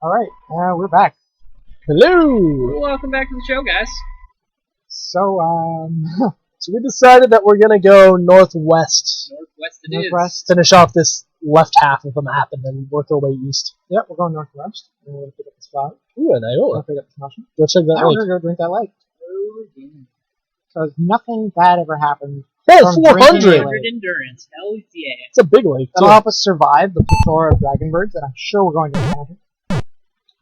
Alright, we're back. Hello! Welcome back to the show, guys. So, So we decided that we're gonna go northwest. Northwest it northwest. Finish off this left half of the map and then work our way east. Yep, we're going northwest. And we're going to pick up the spot. Ooh, an We're Iola. going to pick up the mushroom. Go check that Now we're lake. going to go drink that lake. is. So nothing bad ever happened. Oh, From 400! drinking 100 endurance. Hell yeah. It's a big lake, That'll too. help us survive the plethora of dragon birds that I'm sure we're going to encounter.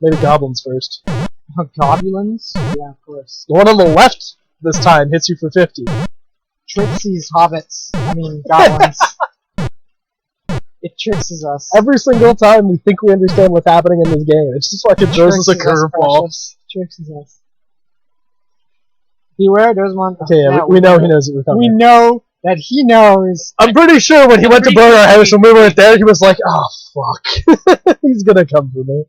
Maybe goblins first. Gobulins? Yeah, of course. The one on the left this time hits you for 50. Trixies, hobbits. I mean, goblins. It trickses us. Every single time we think we understand what's happening in this game, it's just like it throws us a Trixies us, curveball. precious. Trixies us. Beware, there's one. Okay, yeah, Now, we know he knows that we're We coming. know that he knows. I'm pretty sure when he went to burn our house when we weren't there, he was like, oh, fuck. He's gonna come for me.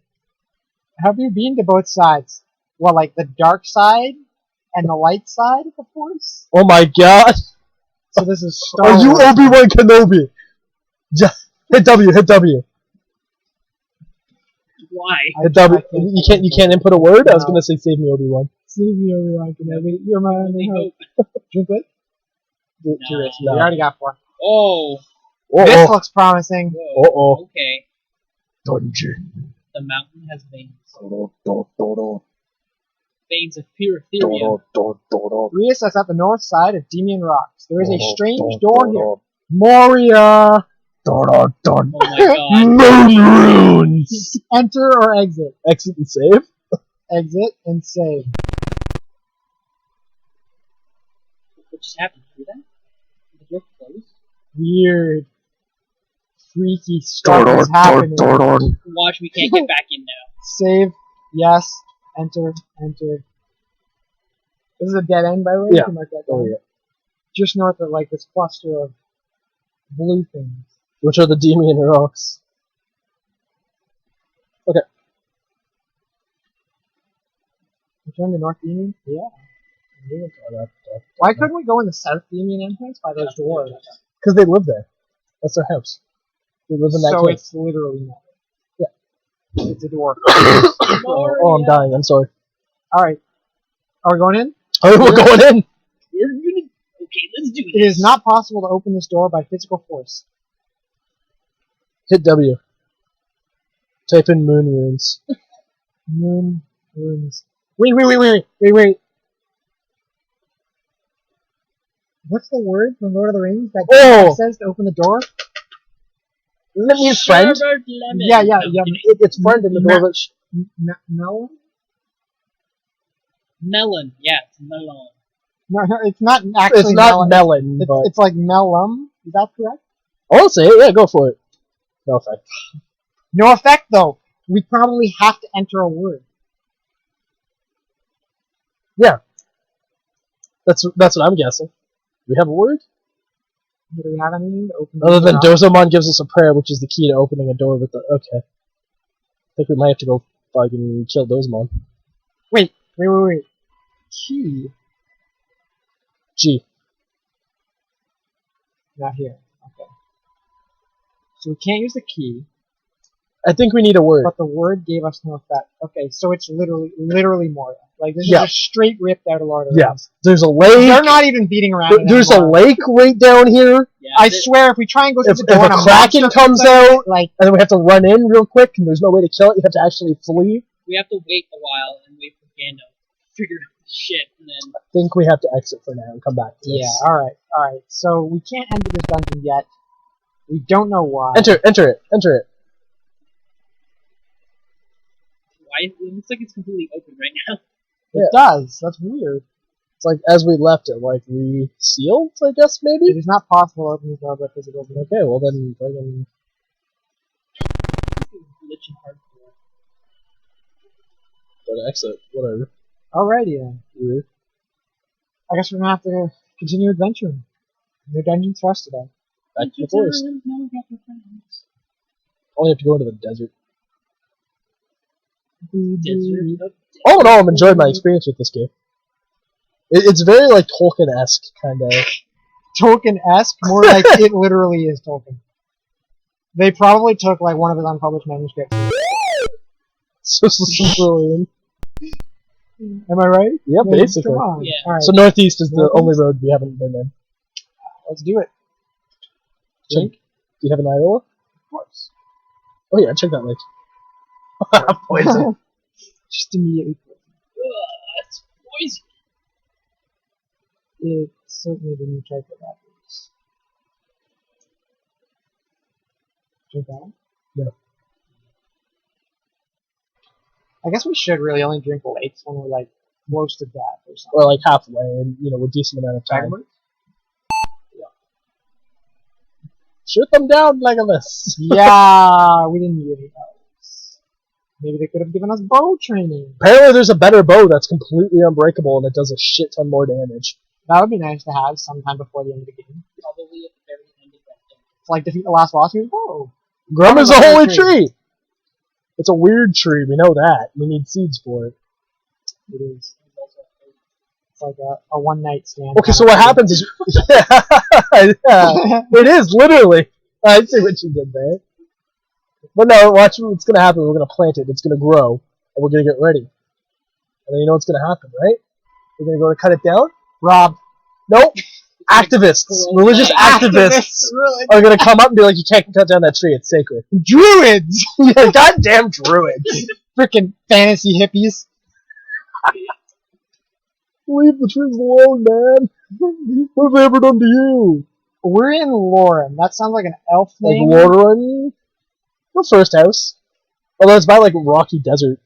Have you been to both sides? Well, like the dark side and the light side of the Force? Oh my god. So this is Star Are you Wars. Obi-Wan Kenobi? Yeah. Hit W, hit W. Why? Hit W. You can't input a word? I was gonna say save me Obi-Wan. Save me, Obi-Wan Kenobi. You're my only hope. Drink it? No. We already got 4. Oh. This looks promising. Whoa. Uh-oh. Okay. Dungeon. The mountain has veins. Veins of pure ethereum. Reassess at the north side of Demian Rocks. There is a strange door here. Moria! Oh my god. Moon runes! Enter or exit? Exit and save? Exit and save. What just happened? Hear that? The door closed? Weird. Freaky stuff is happening. Watch, we can't get back in now. Save. Yes. Enter. Enter. This is a dead end, by the way. Yeah. You can mark that down. Oh, yeah. Just north of like this cluster of blue things. Which are the Demian rocks. Okay. Return to North Demian? Yeah. Why couldn't we go in the South Demian entrance by those doors? Because they live there. That's their house. They live in that So cave. it's literally not. Yeah. It's a door. Oh, I'm dying. I'm sorry. Alright. Are we going in? Oh, we're going in! We're gonna. Okay, let's do It is not possible to open this door by physical force. Hit W. Type in moon runes. Moon runes. Wait. What's the word from Lord of the Rings that says to open the door? Doesn't it mean friend? Sherbert lemon. Yeah. It's friend in the door that Melon? Melon. Yeah, it's melon. No, it's not actually It's not melon. melon, but... It's like melum. Is that correct? I'll say it. Yeah, go for it. No effect. No effect, though. We probably have to enter a word. Yeah. That's what I'm guessing. Do we have a word? Do we have anything to open the Other than door? Dozomon gives us a prayer, which is the key to opening a door with the... Okay. I think we might have to go fucking kill Dozomon. Wait. Key. G. Not here. Okay. So we can't use the key, I think we need a word. but the word gave us no effect. Okay, so it's literally Moria. Like, this is Yeah. just straight ripped out of Lord of the Yeah. Rings. There's a lake. They're not even beating around it There's a anymore. lake right down here. Yeah, I swear, if we try and go through If the door a and kraken monster comes out, like, and then we have to run in real quick, and there's no way to kill it, you have to actually flee. we have to wait a while and wait for Gandalf to figure out the shit, and then I think we have to exit for now and come back to yeah, this. alright. So we can't enter this dungeon yet. We don't know why. Enter it. why? It looks like it's completely open right now. It does. That's weird. It's like, as we left it, like, resealed, I guess, It maybe? is not possible to open this door by physical means. Okay, well then, fucking... This is glitching hardcore. Go to exit, whatever. Alrighty then. Weird. I guess we're gonna have to continue adventuring. No dungeons for us today. Back to the forest. Only have to go into the desert. Desert of All in all, I'm enjoying my experience with this game. It's very, like, Tolkien-esque, kind of. Tolkien-esque, more like it literally is Tolkien. They probably took like one of his unpublished manuscripts. Social Cerulean. Am I right? Yeah, Well, basically. Come on. Yeah. All right, So northeast is the Northeast? only road we haven't been in. let's do it. Check. Do you have an Iowa? Of course. Oh yeah, check that lake. Poison. Just immediately. That's poison. It certainly didn't check it afterwards. Check that one? No. I guess we should really only drink lakes when we're like close to death or something. Or like halfway, and with a decent amount of time. Backwards? Shoot them down, Legolas. Yeah, we didn't need any those. Maybe they could have given us bow training. Apparently, there's a better bow that's completely unbreakable and it does a shit ton more damage. That would be nice to have sometime before the end of the game. Probably at the very end of that game. It's like defeat the last boss. Here's bow. Grum is a Grum is a holy tree. tree. It's a weird tree. We know that. We need seeds for it. It is. It's like a one night stand. Okay, so what happens is, yeah, it is literally. I see what you did there. But no, watch what's gonna happen. We're gonna plant it. It's gonna grow, and we're gonna get ready. And then you know what's gonna happen, right? We're gonna go to cut it down. Rob. Nope. Activists, religious activists, are gonna come up and be like, "You can't cut down that tree. It's sacred." Druids! Yeah, goddamn druids! Freaking fantasy hippies. Leave the trees alone, man. What have they ever done to you? We're in Lauren. That sounds like an elf Like name. watering the first house. Although it's by like rocky desert.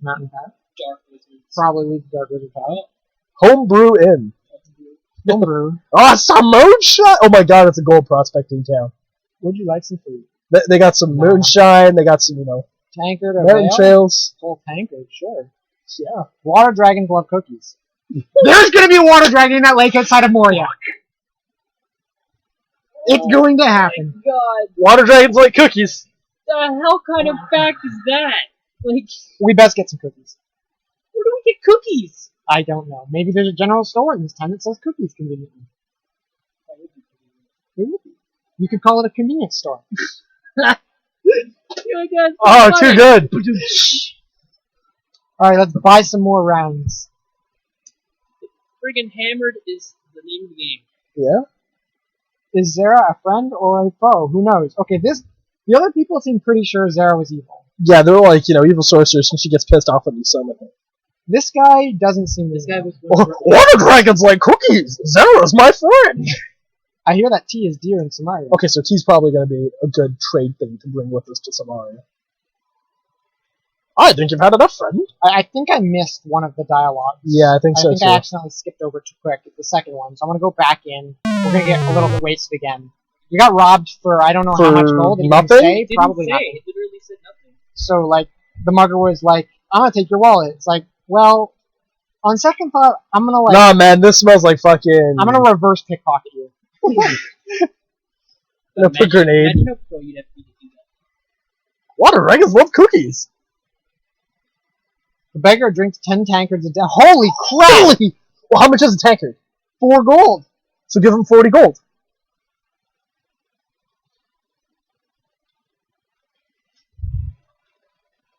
Mountain Path. Dark Wizards. Probably leave the Dark Wizard Path. Homebrew Inn. Homebrew. Oh, some moonshine! Oh my god, it's a gold prospecting town. Would you like some food? They got some No. moonshine, they got some, Tankard or mountain Vale? trails. Full tankard, sure. Yeah. Water dragons love cookies. There's gonna be a water dragon in that lake outside of Moria. It's going to happen. My God, Water dragons like cookies. the hell kind of fact is that? Like, We best get some cookies. where do we get cookies? I don't know. Maybe there's a general store in this town that sells cookies conveniently. There would be. You could call it a convenience store. Oh my God, Oh, too good. Alright, let's buy some more rounds. Friggin' Hammered is the name of the game. Yeah? Is Zara a friend or a foe? Who knows? Okay, the other people seem pretty sure Zara was evil. Yeah, they're like, evil sorcerers, and she gets pissed off when you summon her. This guy doesn't seem This evil. guy was one of the- Water dragons like cookies! Zera's my friend! I hear that tea is dear in Samaria. Okay, so tea's probably going to be a good trade thing to bring with us to Samaria. I think you've had enough, friend. I think I missed one of the dialogues. Yeah, I think so, I think too. I accidentally skipped over too quick at the second one, so I'm gonna go back in. We're gonna get a little bit wasted again. We got robbed for I don't know how much For gold. It nothing? didn't say, It didn't probably say. nothing. It literally said nothing. So like the mugger was like, "I'm gonna take your wallet." It's like, well, on second thought, I'm gonna Nah, man, this smells like fucking... I'm gonna reverse pickpocket you. No, put grenade. Imagine how pro you'd have to be to do that. Water dragons love cookies! The beggar drinks 10 tankards a day. Holy crap! Holy! Well, how much is a tankard? 4 gold. So give him 40 gold.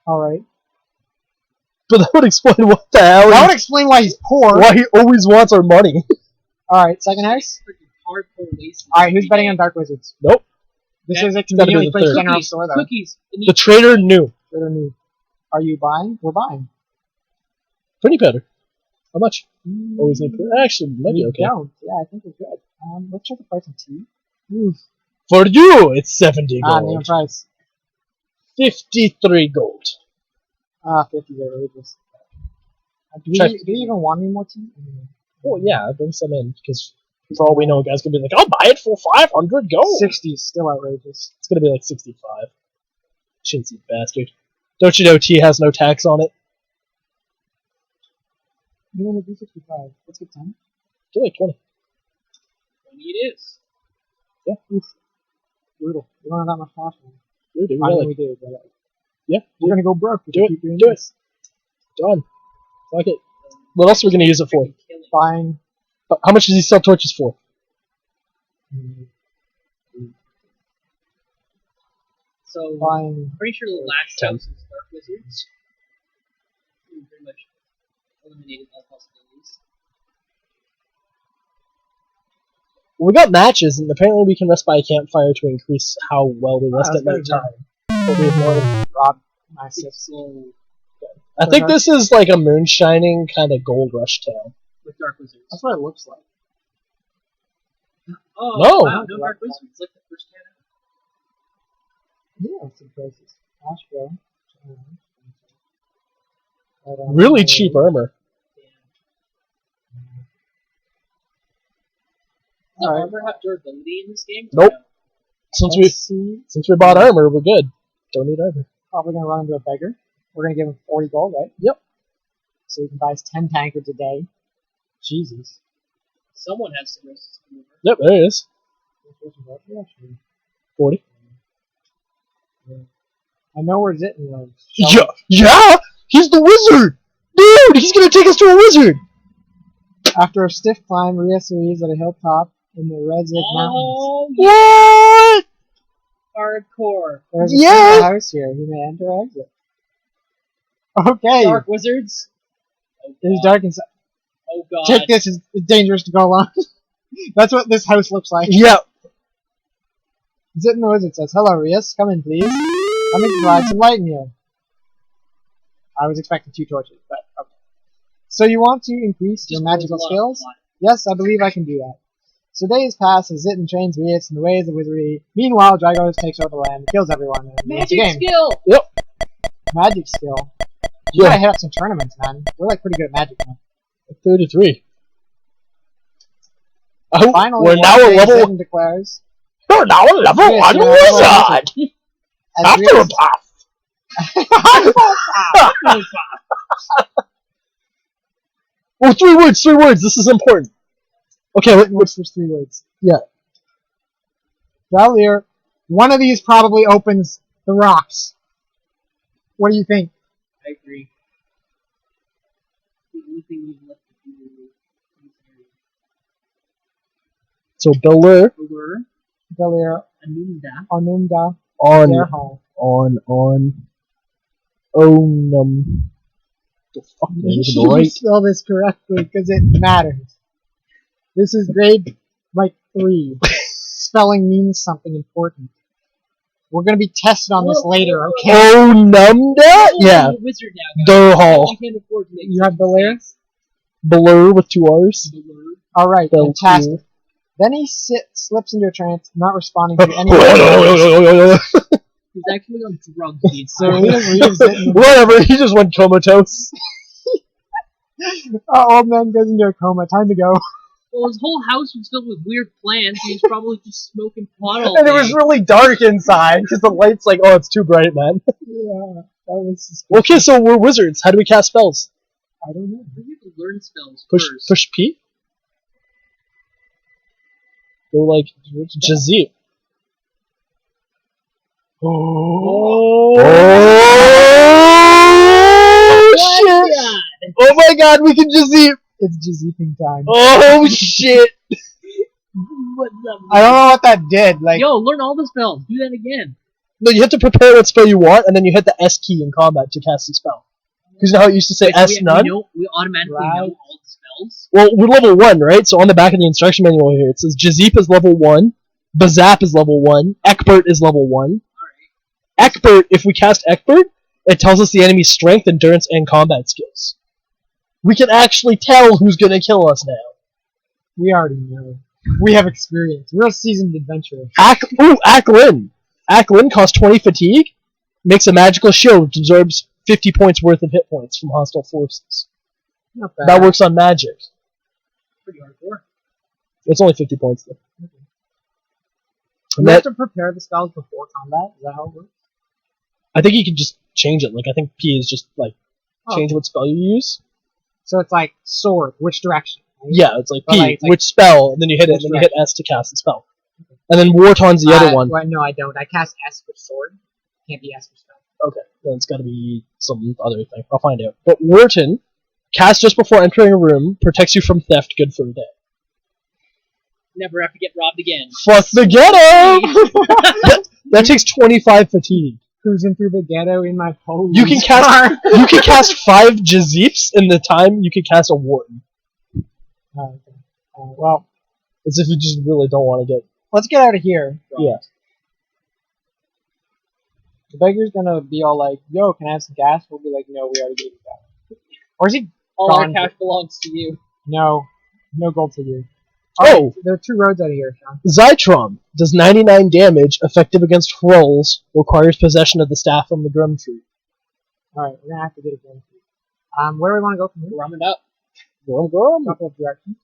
All right. But that would explain what the hell That would explain why he's poor. why he always wants our money. All right, second house. Freaking hardcore waste. All right, who's betting on Dark Wizards? Nope. This Yeah, is a gotta be conveniently the placed third. general Cookies, store, though. cookies. The trader knew. Good or new? Are you buying? We're buying. Pretty better. How much? Always need... Actually, might be We okay. don't. Yeah, I think we're good. Let's check the price of tea. Oof. For you, it's 70 Name gold. price. 53 gold. 50 is outrageous. Do Check. we even want any more tea? Oh, yeah, bring some in, because for all we know, a guy's going to be like, I'll buy it for 500 gold. 60 is still outrageous. It's going to be like 65. Chintzy bastard. Don't you know tea has no tax on it? You want to do 65? Let's get 10. Do like 20. Funny it is. Yeah. Oof. Brutal. We don't have that much cash. Man. Dude, I mean, really? we do, but Yeah. we're gonna go broke. if Do we it. keep doing Do it. this. Done. Fuck it. What else are we going to use it for? Freaking killing. Buying. How much does he sell torches for? So, Buying. I'm pretty sure the last 10. house is Dark Wizards. We pretty much eliminated all possibilities. We got matches, and apparently we can rest by a campfire to increase how well we rest that's at night good, yeah. time. But we have more. Rob, my sis. So I think this is like a moonshining kind of gold rush tale. with Dark Wizards. That's what it looks like. Oh, No. wow, no Dark Wizards. It's like the first can. Yeah, some places. Asheville. Really cheap armor. Does Alright. armor have durability in this game? Nope. Since Let's see. we bought armor, we're good. Don't need armor. Probably gonna run into a beggar. We're gonna give him 40 gold, right? Yep. So he can buy us 10 tankards a day. Jesus. Someone has to risk this. Yep, there it is. 40. I know where Zilfin lives. Yeah! He's the wizard! Dude, he's gonna take us to a wizard! After a stiff climb, Rias arrives at a hilltop in the Red Zig Mountains. Oh, yeah. What? Hardcore. There's a Yeah! single house here. You may enter or exit. Okay. Dark Wizards. Oh, It is God. dark inside. Oh, God. Take this. It's dangerous to go along. That's what this house looks like. Yeah. Zilfin the wizard says, "Hello, Rias. Come in, please. Let me provide some light in here." I was expecting 2 torches, but okay. So you want to increase your Just magical rolls a lot skills? of fun. Yes, I believe I can do that. So days pass as Zilfin trains Rias in the ways of wizardry. Meanwhile, Dragos takes over the land and kills everyone. And wins the Magic game. skill. Magic skill. You Yeah. gotta hit up some tournaments, man. We're like pretty good at magic now. 33. Oh, Finally, we're one now day a level. Zilfin declares, We're now a level Yes, 1 you're a level wizard. as After a Rias- buff. Oh, 3 words. 3 words. This is important. Okay, What's those 3 words? Yeah. Valir, one of these probably opens the rocks. What do you think? I agree. The only thing we've left to do in this area. So Belur Over Valir, Anunda. Onunda, on their home. Onum. The fuck did I You even should write? spell this correctly because it matters. This is grade like 3. Spelling means something important. We're gonna be tested on this later, okay? Onumda? Oh, Yeah. I'm a wizard now, guys. Durhal. We can't afford to make You have such Belair? mistakes. Belur with 2 R's. Belair. Alright, Bel- fantastic. Then he slips into a trance, not responding to any He's actually on drugs. So Rias leaves it in the Whatever, he just went comatose. old man goes into a coma. Time to go. Well, his whole house was filled with weird plants. He was probably just smoking pot all And day. it was really dark inside because the light's like, oh, it's too bright, man. Yeah, that was suspicious. Okay, so we're wizards. How do we cast spells? I don't know. We have to learn spells Push first. P? Go like Jazzy. Oh. Oh shit! Oh my god, we can Jazzy! It's Jazeping time. Oh shit! What's up? I don't know what that did. Like, Yo, learn all the spells. Do that again. No, you have to prepare what spell you want, and then you hit the S key in combat to cast the spell. Because you know how it used to say Like, S none? we automatically Right. know all the spells. Well, we're level 1, right? So on the back of the instruction manual here, it says Jazeep is level 1, Bazap is level 1, Ekbert is level 1. Alright. Ekbert, if we cast Ekbert, it tells us the enemy's strength, endurance, and combat skills. We can actually tell who's gonna kill us now. we already know. We have experience. We're a seasoned adventurer. Aklin. Aklin costs 20 fatigue, makes a magical shield which absorbs 50 points worth of hit points from hostile forces. Not bad. That works on magic. Pretty hardcore. It's only 50 points though. You And have that, to prepare the spells before combat. Is that how it works? I think you can just change it. Like I think P is just like change what spell you use. So it's like sword. Which direction? Right? Yeah, it's like But P, like, it's like- which spell, and then you hit it, and Which then you hit S to cast the spell. And then Warton's the other one. Well, no, I don't. I cast S for sword. Can't be S for spell. Okay, then it's got to be some other thing. I'll find out. But Wharton, cast just before entering a room, protects you from theft, good for a day. Never have to get robbed again. Fuck the ghetto! That takes 25 fatigue. cruising through the ghetto in my police You can cast 5 Jazifs in the time you can cast a Warden. Okay. Well, As if you just really don't want to get... let's get out of here. Yeah. The beggar's gonna be all like, yo, can I have some gas? We'll be like, no, we already gave you gas. Or is he All our gone? cash belongs to you. No gold for you. Oh! Alright, there are 2 roads out of here, Sean. Zytron does 99 damage, effective against trolls, requires possession of the staff from the Grum Tree. Alright, we're gonna have to get a gun. Where do we want to go from here? Rum it up. Grum. A couple of directions.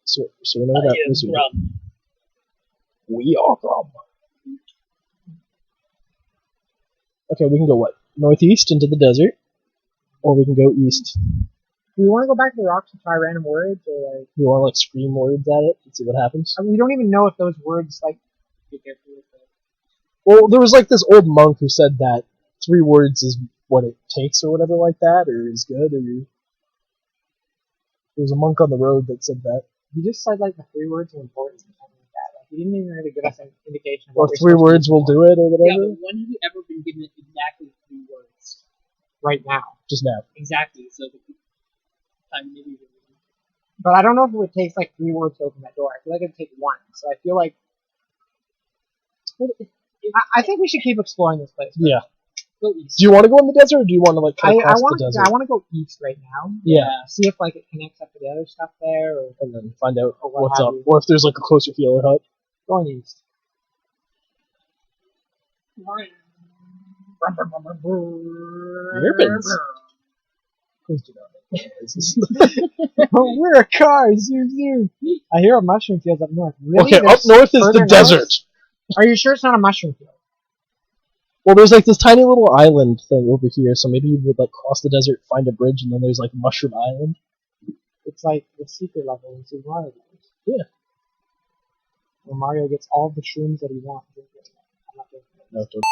So we know that Yeah, is rum. We are Grum. Okay, we can go what? Northeast into the desert, or we can go east. Do we want to go back to the rocks and try random words, or like? You want to like scream words at it and see what happens? I mean, we don't even know if those words like. Be careful with that. Well, there was like this old monk who said that 3 words is what it takes, or whatever like that, or is good, or there was a monk on the road that said that. He just said like the 3 words are important or something like that. Like, he didn't even really give us an indication. Of Or what 3 words will do it, or Yeah, whatever. but when have you ever been given exactly 3 words? right now. Just now. Exactly. So the time maybe. But I don't know if it would take like 3 words to open that door. I feel like it'd take 1. So I feel like I think we should keep exploring this place. Yeah. Go east. Do you want to go in the desert, or do you want to like cut across the desert? I want to go east right now. Yeah. See if like it connects up to the other stuff there, or And then find out Or what what's have up, you. or if there's like a closer healer hut. going east. Ribbons. Please do not make that noises. We're a car, zoom zoom. I hear a mushroom field up north. Really? Okay, up There's north is further the north? desert. Are you sure it's not a mushroom field? Well, there's like this tiny little island thing over here, so maybe you would like cross the desert, find a bridge, and then there's like Mushroom Island. It's like the secret level in Super Mario Bros. Yeah. Where Mario gets all the shrooms that he wants. I'm not doing it. No, don't.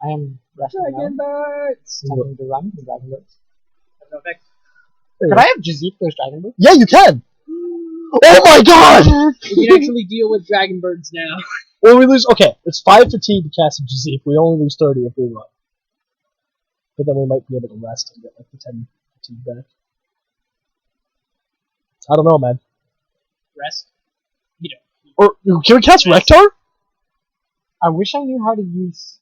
I am resting Dragon now. birds. Tempting to run from Dragon Birds. No effect. Could I have Jazip those Dragon Birds? Yeah, you can. Oh my god! We can actually deal with dragon birds now. Well, we lose. Okay, it's 5 fatigue to cast a Jazip. We only lose 30 if we run. But then we might be able to rest and get like the 10 fatigue back. I don't know, man. Rest. You know. Or can we cast Rektar? I wish I knew how to use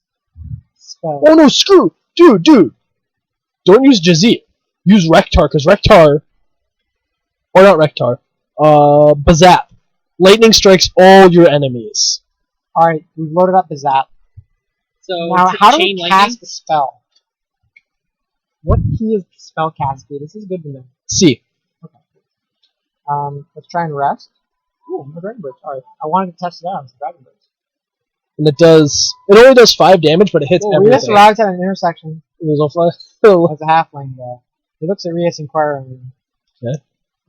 spells. Oh no, screw! Dude! Don't use Jazip. Use Rektar, because Rektar... Or not Rektar. Bazap. Lightning strikes all your enemies. Alright, we've loaded up the Zap. So Now, how do we chain cast lightning. the spell? What key is the spell cast key? This is good to know. C. Let's try and rest. Ooh, more Dragon Birds. Alright, I wanted to test it out on some Dragon Birds. And it only does 5 damage, but it hits We just everything. arrived at an intersection. There's a fly. There's a halfling there. He looks at Rias inquiringly. Okay.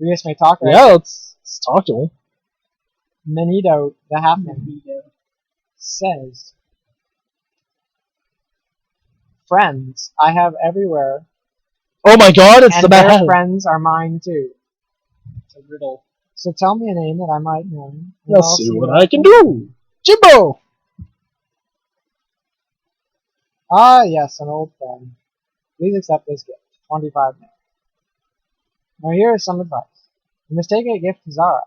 Rias may talk, right? Yeah, let's talk to him. Menito, the halfling, says, "Friends I have everywhere, Oh my god, it's and the their bad. friends are mine too. It's a riddle. So tell me a name that I might know. and Let's I'll see what I can do. Jimbo! Ah, yes, an old friend. Please accept this gift. 25 now. Now here is some advice. You must take a gift to Zara,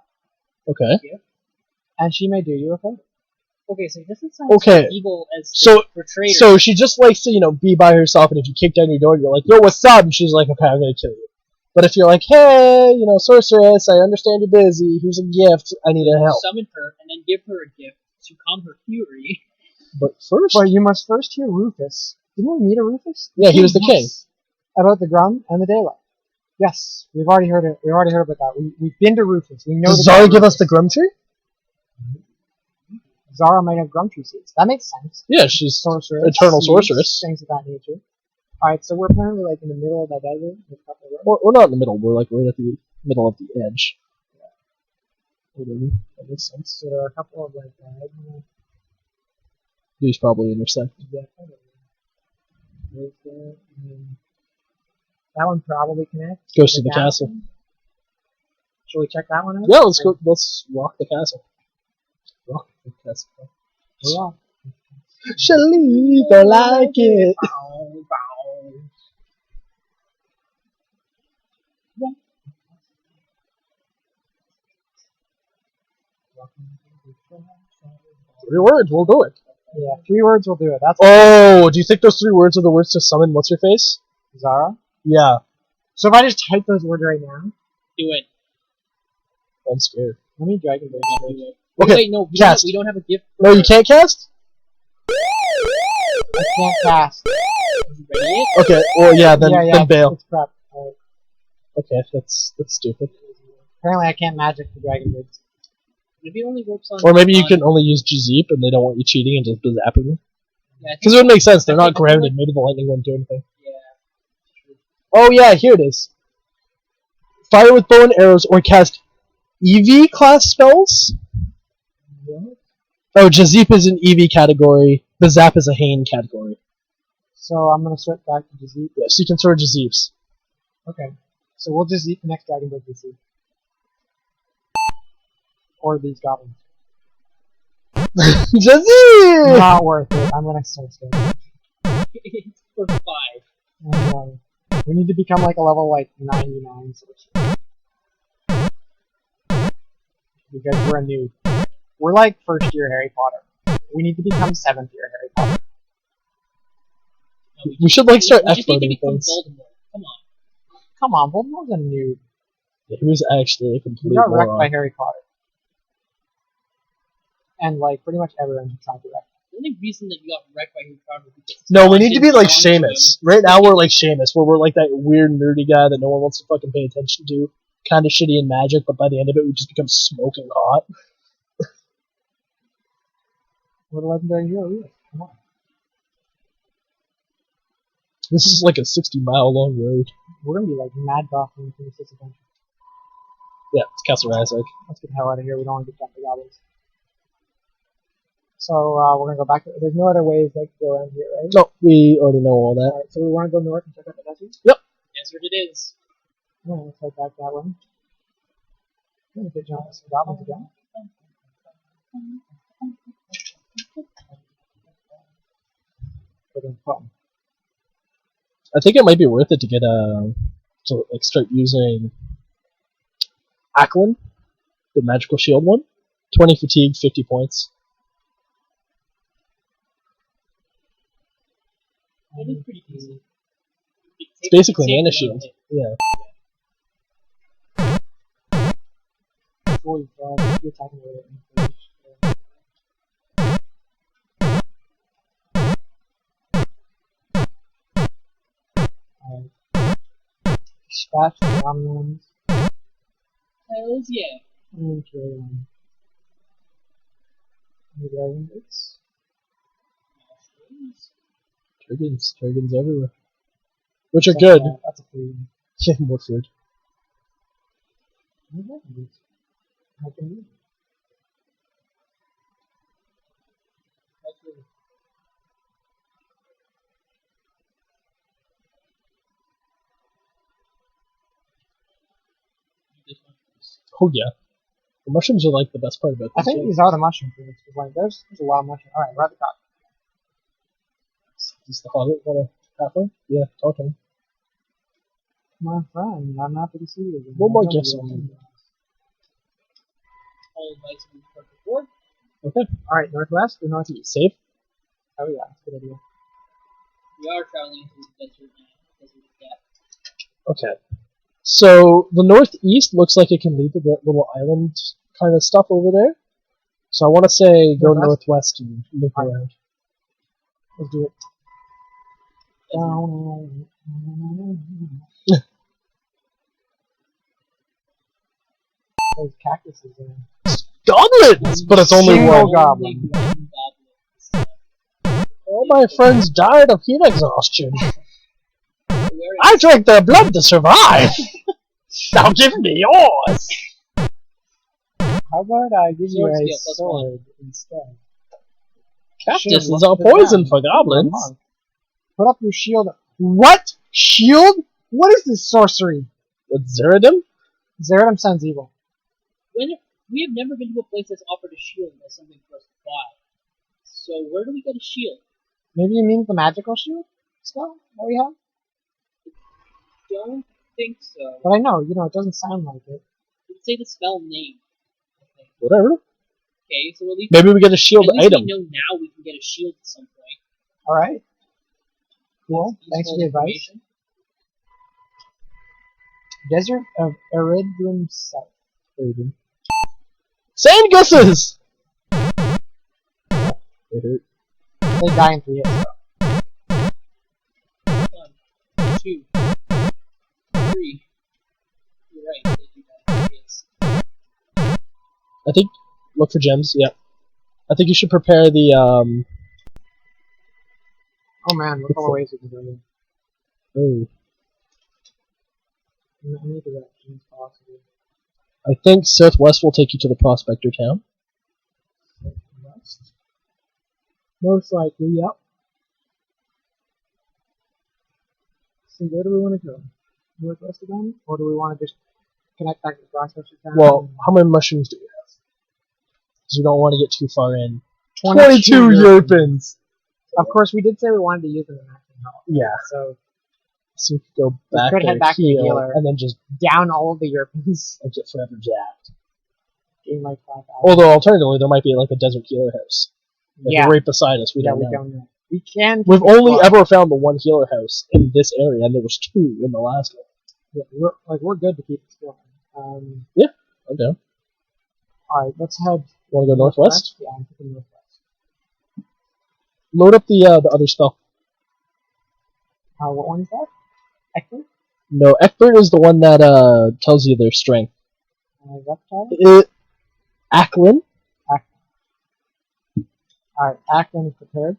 Okay. and she may do you a favor. Okay, so this is sound Okay, so evil as so- for traitors. So she just likes to, be by herself, and if you kick down your door, you're like, yo, what's up? And she's like, okay, I'm gonna kill you. But if you're like, hey, sorceress, I understand you're busy, here's a gift, I need help. Summon her and then give her a gift to calm her fury. But first, But you must first hear Rufus. Didn't we meet a Rufus? yeah, he was the king. Yes. About the Grum and the Daylight. Yes, we've already heard it. We've already heard about that. We've been to Rufus. We know. Does the Zara guy give us Rufus. the Grum tree? Zara might have Grumtree seeds. That makes sense. Yeah, she's Sorceress. eternal seeds, sorceress. Things of that nature. Alright, so we're apparently like in the middle of that desert with a couple of roads. We're not in the middle, we're like right at the middle of the edge. Whatever, that makes sense. So there are a couple of like diagonal. These probably intersect. Yeah, kind of. There's that, and then that one probably connects. Goes to the castle. Should we check that one out? Yeah, let's walk the castle. Rock the castle. Yeah. Shelly, don't like it. Three words, we'll do it. Yeah, 3 words will do it. That's Oh, do you think those 3 words are the words to summon what's her face? Zara. Yeah, So if I just type those words right now, Do it. I'm scared. let me Dragon Ball. Do it. Okay, Wait, no, cast. we don't have a gift. No, you can't cast? I can't cast. Is it ready yet? Okay, well, yeah, then bail. It's crap. Alright. Okay, that's stupid. Apparently I can't magic the Dragon Boots. Maybe it only works on. Or maybe you on- can only use Jazeep and they don't want you cheating and just zapping you. Yeah, I think- Because it would make sense, they're I not think- grounded, maybe the lightning won't do anything. Yeah. Oh yeah, here it is. Fire with bow and arrows or cast EV class spells? What? Oh, Jazeep is an EV category, the Zap is a Hain category. So I'm gonna switch back to Jazeep. Yeah, so you can throw Jazeeps. Okay. So we'll just eat the next Dragon Book Jazeep. Or these goblins. Jazeep! Not worth it. I'm gonna start scaring. It's for 5. We need to become like a level like 99 sort of shit. Because we're a noob. We're like first year Harry Potter. We need to become 7th year Harry Potter. No, We should like start we just need to exporting become things. Voldemort. Come on. Come on, Voldemort's a noob. He was actually a He complete got wrecked by moron. Harry Potter. And like pretty much everyone tried to wreck him. The only reason that you got wrecked by Harry Potter was because No, we Ron need to didn't be like belong to him. Seamus. Right now we're like Seamus, where we're like that weird nerdy guy that no one wants to fucking pay attention to. Kind of shitty in magic, but by the end of it we just become smoking hot. What a legendary hero he is. Come on. This is like a 60-mile long road. We're gonna be like mad goblins in this adventure. Yeah, it's Castle Isaac. Let's get the hell out of here. We don't want to get jumped by goblins. So we're gonna go back. There's no other ways they can go around here, right? No, we already know all that. Alright, so we want to go north and check out the desert? Desert it is. Yeah, let's head back that way. I'm gonna get jumped by some goblins again. Fun. I think it might be worth it to get to like start using Ackland, the magical shield one. 20 fatigue, 50 points. It is pretty decent. It's basically Safe mana to shield. hit. Yeah. You're attacking with it. Scratch the onions. Hells yeah. And kill them. The dragon boots. Turgans everywhere. Which are good. That's a food. Yeah, more food. What dragon boots? How can you? Oh yeah. The mushrooms are like the best part about I this think game. these are the mushroom fruits. Like, there's a lot of mushrooms. Alright, we're at the top. Is the Hobbit got a halfway? Yeah, talk to him. My friend, I'm happy to see you again. One more I don't gift do something. anything. All invites from part before. Okay. Alright, northwest or northeast? Safe? Oh yeah, that's a good idea. We are traveling through the desert now. Desert of death. Okay. So the northeast looks like it can lead to that little island kind of stuff over there. So I want to say go Northwest? northwest and look Alright. around. Let's do it. There's cactuses there. Goblins! But it's only Single one. goblin. All my friends died of heat exhaustion. Where I drank their blood to survive! Now give me yours! How about I give you Sword a skill plus sword instead? Cactuses are poison for goblins. Monk. Put up your shield. What? Shield? What is this sorcery? With Zeridum? Zeridum sounds evil. when we have never been to a place that's offered a shield as something for us to buy. So where do we get a shield? Maybe you mean the magical shield spell that we have? Don't think so. But I know, it doesn't sound like it. Didn't say the spell name. I think. Whatever. Okay, so at least Maybe we get a shield at least item. we know now we can get a shield at some point. Alright. Cool. That's Thanks for useful the advice. information. Desert of Eridrim South. Same guesses! It hurt. They die in 3 hits. 1, 2, 3. You're right. They do that. Yes. I think, look for gems, yeah. I think you should prepare the, Oh man, look all the ways we can go in. oh, In any direction as possible. I think Southwest will take you to the Prospector Town. West. Most likely, yep. So where do we want to go? Northwest again? Or do we want to just connect back to the Prospector Town? Well, how many mushrooms do we have? Because we don't want to get too far in. 22 Yerpins! Of course, we did say we wanted to use them in maximum health. Yeah. So So we could go We back could there, head back to the heal, healer. and then just down all of the Yerpins. get forever jacked. Gain like 5,000. Although, alternatively, there might be like a desert healer house. Like Yeah. right beside us. We Yeah, don't we know. don't know. We can. We've keep it only close. ever found the one healer house in this area, and there was 2 in the last one. Yeah, we're good to keep exploring. I'm down. Alright, let's head Want to go northwest? Yeah, I'm thinking northwest. Load up the other spell. What one is that? Eckler? No, Eckbert is the one that tells you their strength. Reptile? Acklin? Alright, Acklin is prepared.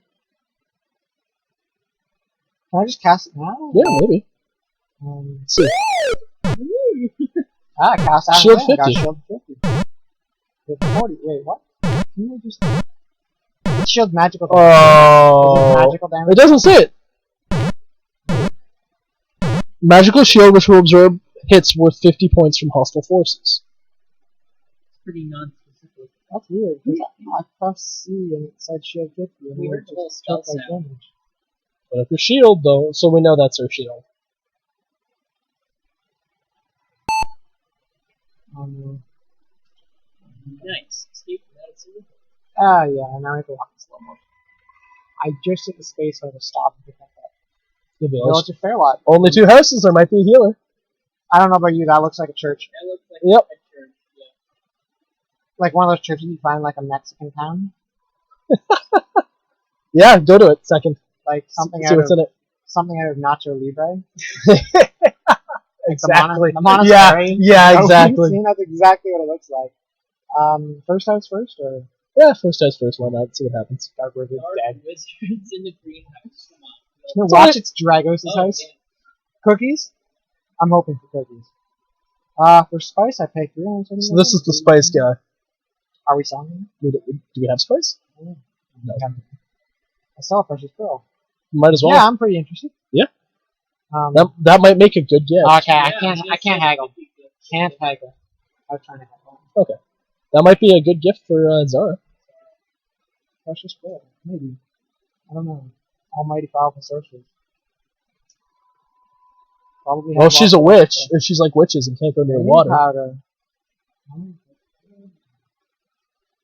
Can I just cast it now? Yeah, maybe. Let's see. Cast Acklin. Shield I got 50. Shield 50. With 40. Wait, what? Can you just... It's shield magical damage. Is Oh. it magical damage? It doesn't say it. Magical shield which will absorb hits worth 50 points from hostile forces. Pretty non-specific. That's weird. 'Cause I pressed C and it said shield 50. And We it heard the whole just spell took, like, sound. damage. But if your shield, though, so we know that's our shield. Nice. Escape from that. Yeah, now I have to walk in slow motion. I just hit the space bar to stop and pick that up. The Village of Fairlot. Only 2 houses, there might be a healer. I don't know about you, that looks like a church. That looks like Yep. a church. Yeah. Like one of those churches you find in, like, a Mexican town. Yeah, go to it. Second. Like something See out what's of in it. Nacho Libre. Exactly. The monastery. Yeah, Oh, exactly. see, that's exactly what it looks like. First house first, or Yeah, first house first. Why not? See what happens. Dark Wizard's Dark dead? Wizards in the greenhouse. Come on. No, It's watch, alright. it's Dragos' Oh, house. yeah. Cookies? I'm hoping for cookies. For spice, I pay 300. So this is the spice guy. Are we selling them? Do we have spice? No. No. I sell a precious pearl. Might as well. Yeah, I'm pretty interested. Yeah. Okay, That might make a good guess. I Yeah, can't haggle. Can't haggle. I was trying to haggle. Okay. That might be a good gift for Zara. Precious pearl, maybe. I don't know. Almighty powerful sorceress. Probably. Well, have if she's a lots of witch, stuff. if she's like witches and can't go near Green water. powder.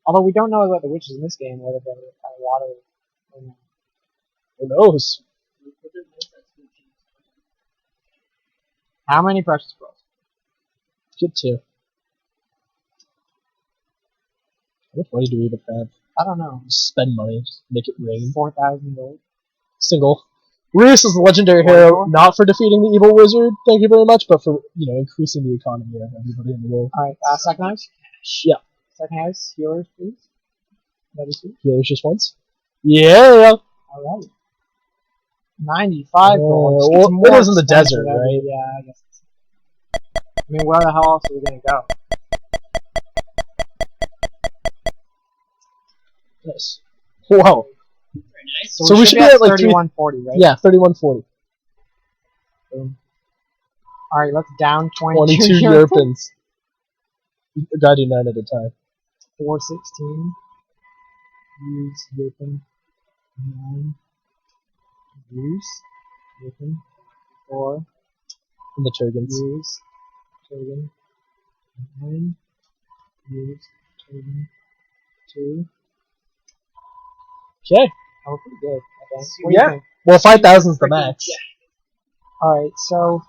Although we don't know about the witches in this game, whether they're kind of water or not. Who knows? How many precious pearls? Get 2. How much money do we even have? I don't know. Just spend money. Just make it rain. 4,000 gold. Single. Reus is the legendary hero, not for defeating the evil wizard, thank you very much, but for, increasing the economy of everybody in the world. Alright, second house? Yeah. Second house, healers, please. That is it. Healers just once. Yeah! Alright. 95 gold. Just well, gets more it is in the expensive desert, every- right? Yeah, I guess. I mean, where the hell else are we gonna go? Nice. Wow. Very nice. So we should be at, like, 3140, right? Yeah, 3140. Alright, let's down 22 Yerpins. You gotta do 9 at a time. 416. use Zilfin 9, use Zilfin 4, And the Turgans. use Turgan 9, use Turgan 2. Okay. Oh, we're pretty good, I think. Sweet. What do you Yeah. think? Well, 5,000's the Freaking max. jack. Alright, so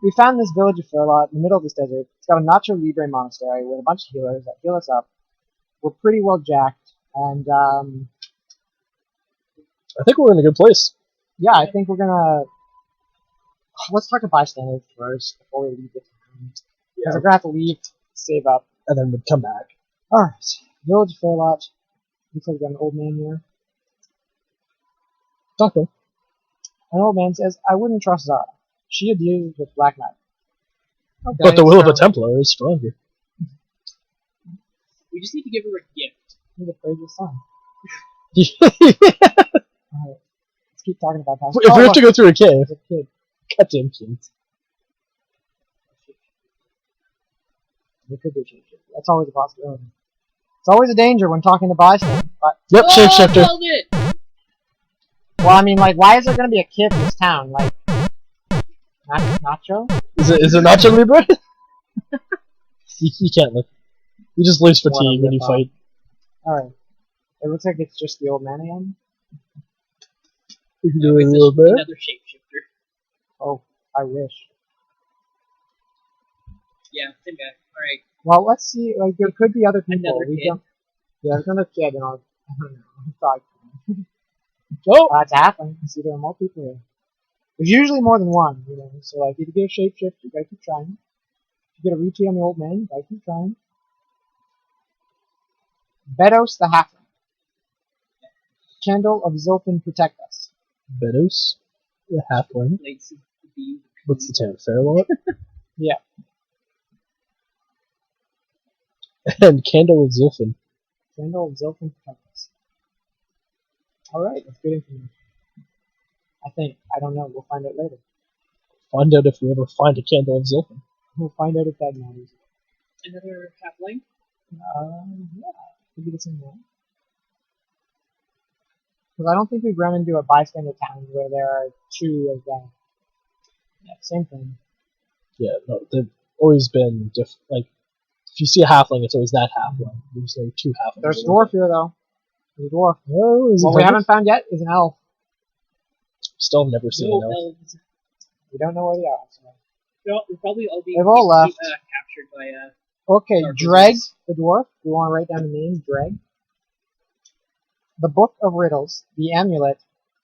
we found this village of Fairlot in the middle of this desert. It's got a Nacho Libre monastery with a bunch of healers that heal us up. We're pretty well jacked, and I think we're in a good place. yeah, I think we're gonna. Let's talk to bystanders first before we leave the town. Because we're gonna have to leave, save up. And then we'd come back. Alright, village of Fairlot. Looks like we got an old man here. Talk to him. An old man says, I wouldn't trust Zara. She deals with black magic. Okay, But the will of a so- Templar is stronger. We just need to give her a gift. Need to praise his son. If Alright, let's keep talking about that. we have to go through a cave, There's a kid. goddamn kids. There could be a shapeshifter. That's always a possibility. It's always a danger when talking to bystanders. But, Yep, Oh, shapeshifter. called it! well, I mean, like, why is there gonna be a kid in this town? Like, Nacho? Is it Nacho Libre? you can't look. You just lose fatigue when you Wanna rip fight. Alright. It looks like it's just the old man again. You can No, do it a it's little bit. another shapeshifter. Oh, I wish. Yeah, same guy. Alright. Well, let's see. Like, there could be other people. Another We kid. don't. Yeah, there's another kid, and I don't know. I thought. Oh! It's happening. I see there are more people here. There's usually more than one, you know. So, like, if you get a shapeshift, you gotta keep trying. If you get a retweet on the old man, you gotta keep trying. Bedos the Halfling. Candle of Zilfin protect us. Bedos, the halfling. Plates of the bee. What's the town? Fairlot? Yeah. And Candle of Zilfin. Candle of Zilfin protect us. Alright, that's good information. I think. I don't know. We'll find out later. Find out if we ever find a Candle of Zilfin. We'll find out if that matters. Another halfling. Yeah. Could be the same one. Because I don't think we've run into a bystander town where there are two of them. Yeah, same thing. Yeah, no, they've always been different. Like, if you see a halfling, it's always that halfling. There's no two halflings. There's a dwarf here, though. There's a dwarf. Oh, is What it we Hunter? haven't found yet is an elf. Still never seen No an elf. elves. We don't know where they are. So. They'll probably all be They've all left. Captured by Okay, Dark Dreg, Wizards. the dwarf. We want to write down the name, Dreg. The Book of Riddles, the Amulet,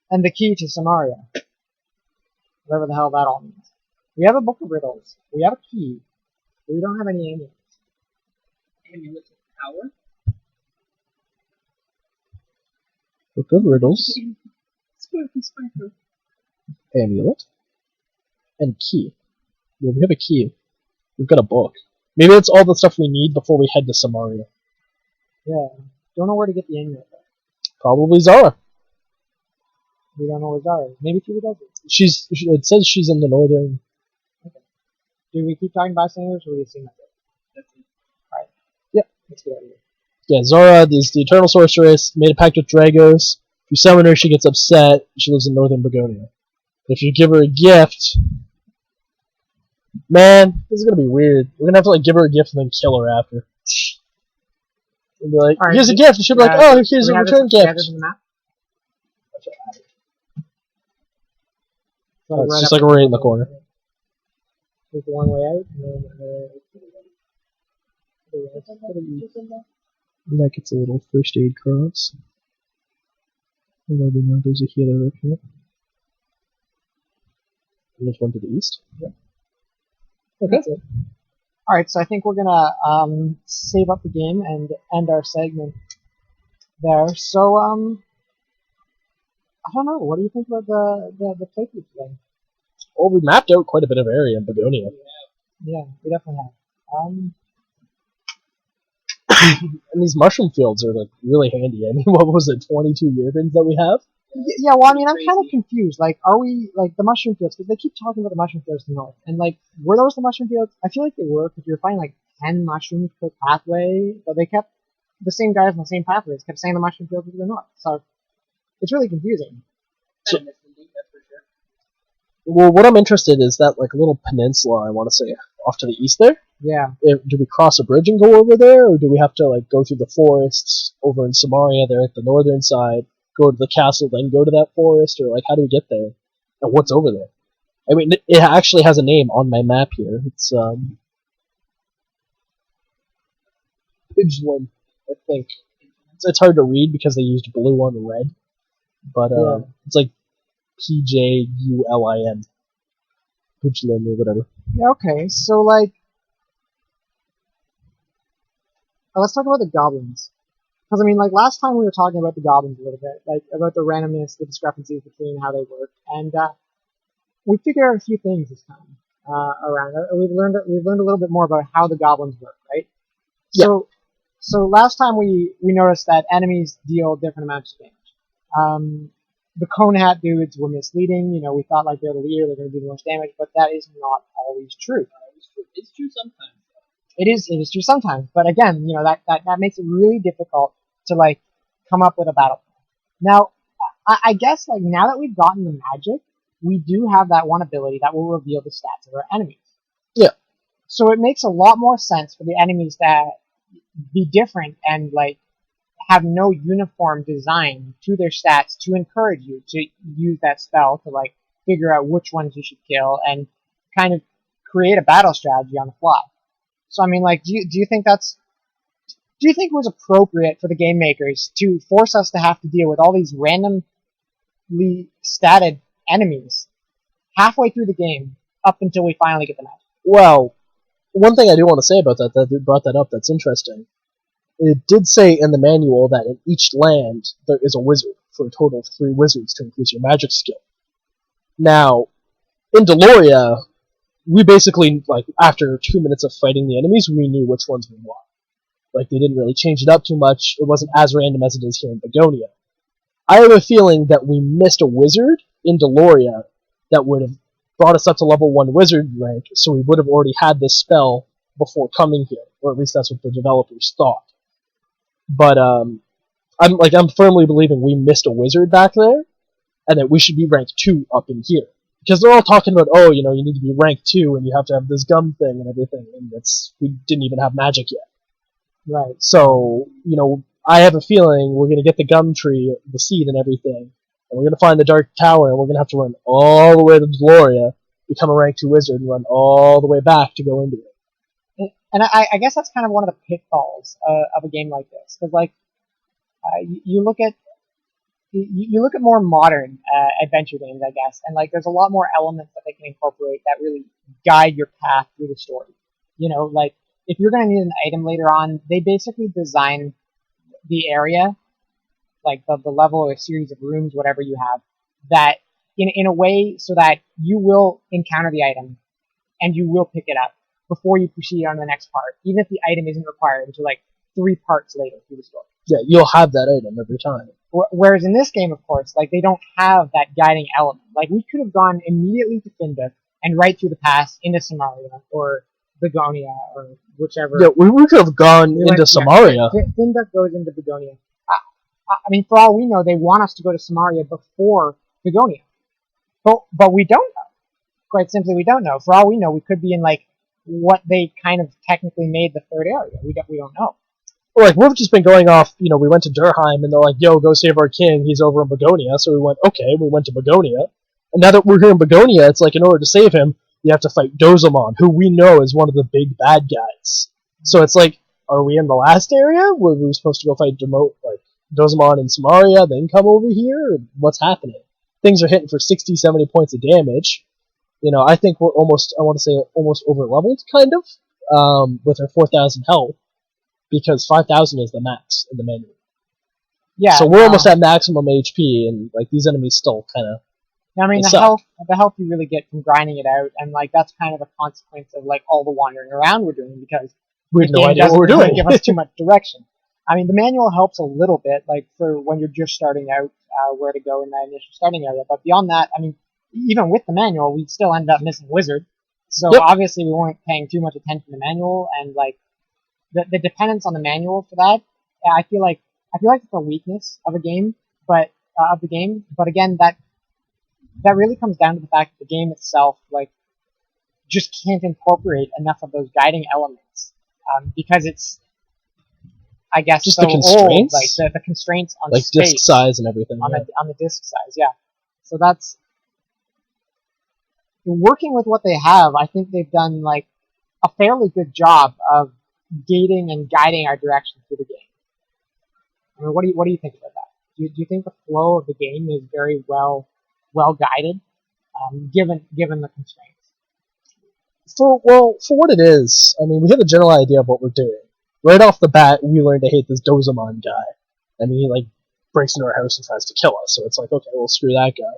and the Key to Samaria. Whatever the hell that all means. We have a Book of Riddles. We have a key. But we don't have any amulets. amulet of power. Book of Riddles, Sparkle, sparkle. amulet, and key. Yeah, we have a key. We've got a book. Maybe that's all the stuff we need before we head to Samaria. Yeah. Don't know where to get the amulet, though. Probably Zara. We don't know where Zara is. Maybe through the desert. It says she's in the northern. Do we keep talking bystanders, or do we assume that's it? That's it. Let's get out of here. Yeah, Zara is the eternal sorceress, made a pact with Dragos. If you summon her, she gets upset. She lives in northern Begonia. If you give her a gift... Man, this is gonna be weird. We're gonna have to like give her a gift and then kill her after. And be like, Alright, here's a gift, and she'll be like, oh, here's Do a we have return this gift. gathered in the map? So Oh, it's right just up like right in the corner. There's the one way out, and then And that gets a little first aid cross. And then we know there's a healer up here. And there's one to the east. That's it. Alright, so I think we're gonna save up the game and end our segment there. So, I don't know, what do you think about the playthrough today? Well, we mapped out quite a bit of area in Begonia. Yeah, we definitely have. And these mushroom fields are like really handy. I mean, what was it, 22 yearbins that we have? Yeah, well, I mean, I'm kind of Crazy. confused. Like, are we, like, the mushroom fields, because they keep talking about the mushroom fields to the north. And, like, were those the mushroom fields? I feel like they were, because you were finding, like, 10 mushrooms per pathway, but they kept the same guys on the same pathways kept saying the mushroom fields to the north. So it's really confusing. Kind of misleading, that's for sure. Well, what I'm interested is that like little peninsula. I want to say off to the east there. Yeah. Do we cross a bridge and go over there, or do we have to like go through the forests over in Samaria there at the northern side, go to the castle, then go to that forest, or like how do we get there, and what's over there? I mean, it actually has a name on my map here. It's Pidgeland, I think. It's hard to read because they used blue on red, but it's like Pjulin, Pidgeland or whatever. Yeah. Okay. So like, let's talk about the goblins. Because I mean, like last time we were talking about the goblins a little bit, like about the randomness, the discrepancies between how they work, and we figured out a few things this time around it. We've learned a little bit more about how the goblins work, right? Yeah. So last time we noticed that enemies deal different amounts of damage. The cone hat dudes were misleading. You know, we thought like they're the leader, they're going to do the most damage, but that is not always true. It's true sometimes. It is true sometimes, but again, you know that makes it really difficult to like come up with a battle plan. Now, I guess like now that we've gotten the magic, we do have that one ability that will reveal the stats of our enemies. Yeah. So it makes a lot more sense for the enemies to be different and like have no uniform design to their stats to encourage you to use that spell to like figure out which ones you should kill and kind of create a battle strategy on the fly. So I mean, like, do you think it was appropriate for the game makers to force us to have to deal with all these randomly statted enemies halfway through the game up until we finally get the magic? Well, one thing I do want to say about that you brought that up, that's interesting. It did say in the manual that in each land there is a wizard for a total of 3 wizards to increase your magic skill. Now, in Deloria, we basically, like, after 2 minutes of fighting the enemies, we knew which ones we won. Like, they didn't really change it up too much. It wasn't as random as it is here in Begonia. I have a feeling that we missed a wizard in Deloria that would have brought us up to level 1 wizard rank, so we would have already had this spell before coming here, or at least that's what the developers thought. But I'm firmly believing we missed a wizard back there, and that we should be rank 2 up in here. Because they're all talking about, oh, you know, you need to be rank 2 and you have to have this gum thing and everything, and we didn't even have magic yet. Right. So, you know, I have a feeling we're going to get the gum tree, the seed and everything, and we're going to find the Dark Tower, and we're going to have to run all the way to Deloria, become a rank 2 wizard, and run all the way back to go into it. And I guess that's kind of one of the pitfalls of a game like this. Because, like, you look at more modern adventure games, I guess, and like there's a lot more elements that they can incorporate that really guide your path through the story. You know, like if you're going to need an item later on, they basically design the area, like the level or a series of rooms, whatever you have, that in a way so that you will encounter the item and you will pick it up before you proceed on the next part, even if the item isn't required until like 3 parts later through the story. Yeah, you'll have that item every time. Whereas in this game, of course, like they don't have that guiding element. Like we could have gone immediately to Finduk and right through the pass into Samaria or Begonia or whichever. Yeah, we could have gone into Samaria. Yeah, Finduk goes into Begonia. I mean, for all we know, they want us to go to Samaria before Begonia. But we don't know. Quite simply, we don't know. For all we know, we could be in like what they kind of technically made the 3rd area. We don't know. Like, we've just been going off, you know, we went to Durheim, and they're like, yo, go save our king, he's over in Begonia, so we went, okay, we went to Begonia, and now that we're here in Begonia, it's like, in order to save him, you have to fight Dozamon, who we know is one of the big bad guys. So it's like, are we in the last area, where we were supposed to go fight Dozamon in Samaria, then come over here, or what's happening? Things are hitting for 60, 70 points of damage. You know, I think we're almost over-leveled, kind of, with our 4,000 health. Because 5,000 is the max in the menu. Yeah. So we're almost at maximum HP, and like these enemies still kind of. I mean, the health you really get from grinding it out, and like that's kind of a consequence of like all the wandering around we're doing because we have no idea what we're doing. Give us too much direction. I mean, the manual helps a little bit, like for when you're just starting out, where to go in that initial starting area. But beyond that, I mean, even with the manual, we still ended up missing Wizard. So obviously, we weren't paying too much attention to the manual, and like. The dependence on the manual for that I feel like it's a weakness of a game, but of the game. But again, that really comes down to the fact that the game itself, like, just can't incorporate enough of those guiding elements because it's, I guess, Just so the constraints? old, like the constraints on Like space, disc size and everything. on Yeah. the disc size, yeah. So that's working with what they have. I think they've done like a fairly good job of gating and guiding our direction through the game. I mean, what do you think about that? Do you think the flow of the game is very well guided, given the constraints? For what it is, I mean, we have a general idea of what we're doing. Right off the bat, we learn to hate this Dozamon guy. I mean, he, like, breaks into our house and tries to kill us, so it's like, okay, well, screw that guy.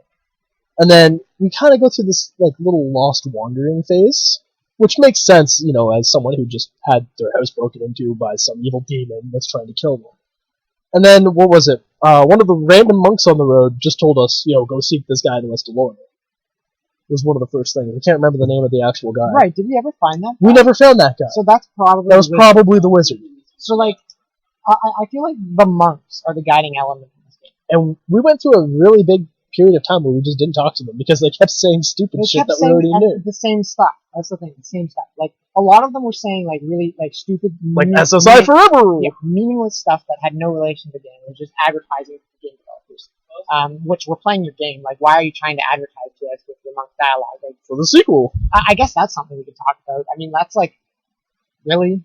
And then we kind of go through this, like, little lost wandering phase, which makes sense, you know, as someone who just had their house broken into by some evil demon that's trying to kill them. And then, what was it? One of the random monks on the road just told us, you know, go seek this guy in the West of Lore. It was one of the first things. I can't remember the name of the actual guy. Right? Did we ever find that? We never found that guy. So that's probably That was probably the wizard. So like, I feel like the monks are the guiding element in this game. And we went through a really big period of time where we just didn't talk to them because they kept saying stupid They shit kept that we saying already knew. the same stuff. That's the thing, the same stuff. Like a lot of them were saying like really like stupid, Like SSI forever! yeah, meaningless stuff that had no relation to the game. It was just advertising for game developers. Which we're playing your game. Like, why are you trying to advertise to us with your monk dialogue? Like, For the sequel. I guess that's something we could talk about. I mean, that's like really.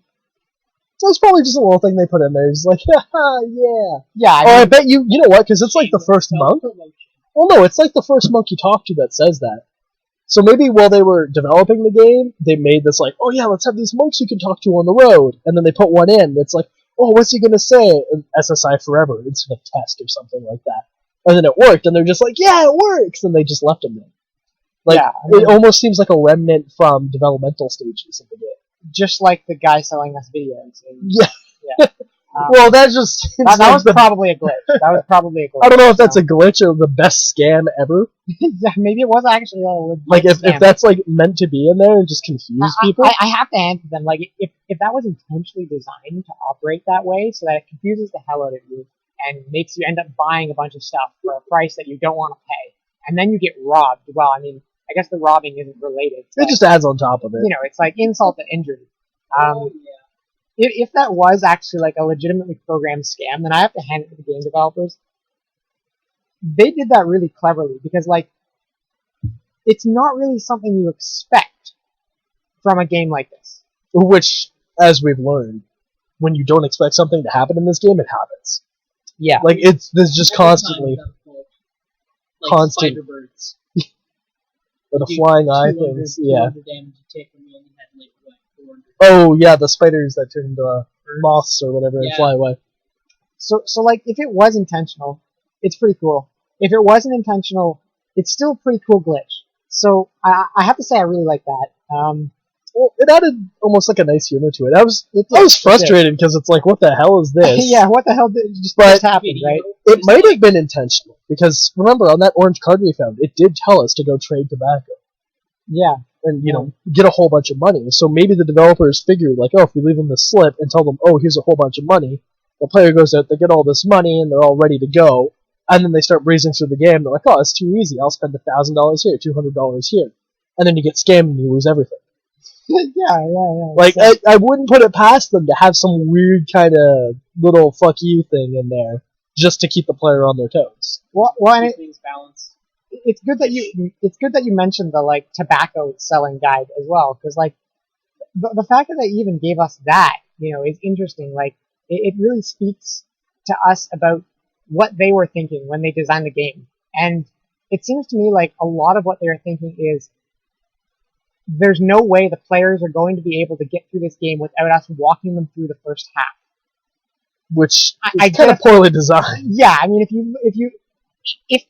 So it's probably just a little thing they put in there. It's like, haha, yeah. Yeah. I bet you know what? Because it's like the first monk. Well, no, it's like the first monk you talk to that says that. So maybe while they were developing the game, they made this like, oh yeah, let's have these monks you can talk to on the road. And then they put one in. It's like, oh, what's he going to say? SSI forever instead of test or something like that. And then it worked, and they're just like, yeah, it works! And they just left him there. Like, yeah, I mean, it almost seems like a remnant from developmental stages of the game. just like the guy selling us videos. Yeah. Yeah. Well, that just seems that like was probably a glitch. That was probably a glitch. I don't know if that's a glitch or the best scam ever. Yeah, maybe it was actually a legit Like, if scam. that's, like, meant to be in there and just confuse people. I have to answer them. Like, if that was intentionally designed to operate that way so that it confuses the hell out of you and makes you end up buying a bunch of stuff for a price that you don't want to pay, and then you get robbed, well, I mean, I guess the robbing isn't related. It just adds on top of it. You know, it's like insult to injury. If that was actually like a legitimately programmed scam, then I have to hand it to the game developers. They did that really cleverly because, like, it's not really something you expect from a game like this. Which, as we've learned, when you don't expect something to happen in this game, it happens. Yeah. Like, there's just constantly... Like constant- spider birds. Or the flying eye things, yeah. 200 damage to take when you only had like what, 400. Oh, yeah, the spiders that turn into moths or whatever and Yeah. fly away. So like, if it was intentional, it's pretty cool. If it wasn't intentional, it's still a pretty cool glitch. So I have to say I really like that. Well, it added almost like a nice humor to it. I was It did. frustrated because it's like, what the hell is this? Yeah, what the hell did just happen, right? It might have been intentional because remember on that orange card we found, it did tell us to go trade tobacco Yeah. and you know get a whole bunch of money. So maybe the developers figured like, oh, if we leave them this slip and tell them, oh, here's a whole bunch of money, the player goes out, they get all this money, and they're all ready to go, and then they start breezing through the game. They're like, oh, it's too easy. I'll spend $1,000 here, $200 here, and then you get scammed and you lose everything. yeah. Like, I wouldn't put it past them to have some weird kind of little fuck you thing in there just to keep the player on their toes. Well, and Things balance. it's good that you mentioned the like tobacco selling guide as well, because like the fact that they even gave us that, you know, is interesting. Like, it really speaks to us about what they were thinking when they designed the game, and it seems to me like a lot of what they were thinking is, there's no way the players are going to be able to get through this game without us walking them through the first half. Which I is kind of guess- poorly designed. Yeah, I mean, if